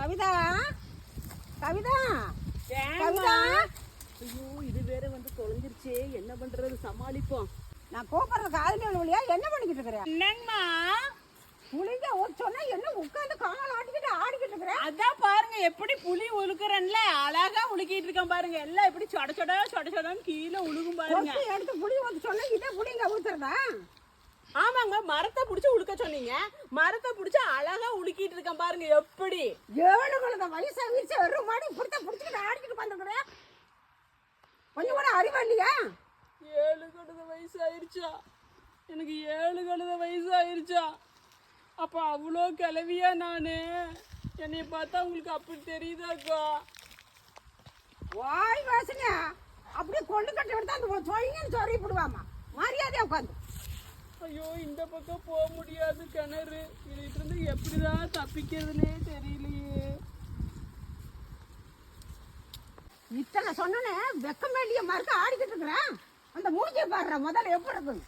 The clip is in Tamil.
கவிதா கவிதா கவிதா. ஐயோ இது வேற வந்து தொலைஞ்சிருச்சே, என்ன பண்றது, சமாளிப்போம். நான் கூப்பிடுற காதலி வழியா என்ன பண்ணிக்கிட்டு இருக்கிறேன்? என்னங்கம்மா புளிங்க சொன்னா என்ன உட்காந்து கால் ஆடிக்கிட்டு இருக்கிறேன். அதான் பாருங்க எப்படி புளி உழுக்குறேன்ல, அழகா உழுக்கிட்டு இருக்கேன் பாருங்க. எல்லாம் எப்படி சொட சொடன்னு கீழே உழுகும் பாருங்க. எடுத்து புளி ஊத்து சொன்னா இதே புளிங்க ஊத்துறதா? ஆமாங்க, மரத்தை புடிச்சு உழுக்க சொன்னீங்க, மரத்தை புடிச்சு அழகா உழுக்கிட்டு இருக்கேன் பாருங்க. எப்படி 7 குழந்தை வயசாகிடுச்சு, ஒரு மாடி புடிச்சுக்கிட்டு ஆடிக்கிட்டு உட்காந்துக்கிறேன். கொஞ்சம் கூட அறிவா இல்லையா? 7 கழுத வயசு ஆயிருச்சா? எனக்கு 7 கழுத வயசு ஆயிருச்சா? அப்ப அவ்வளோ கிளவியா நானு? என்னைய பார்த்தா உங்களுக்கு அப்படி தெரியுதாக்கா? வாய் வாசனை அப்படியே கொண்டு கட்ட எடுத்து அந்த சொயிங்கன்னு சொல்லி விடுவாமா. மரியாதையா உட்காந்து. ஐயோ இந்த பக்கம் போக முடியாது, கிணறு. இதுல இருந்து எப்படிதான் தப்பிக்கிறதுனே தெரியலையே. இத்தனை சொன்னேன்னு வெக்கமே இல்லையா மறுக்க ஆடிக்கிட்டு இருக்கிறேன். அந்த மூஞ்சியை பாடுற முதல்ல எப்படி இருக்குன்னு.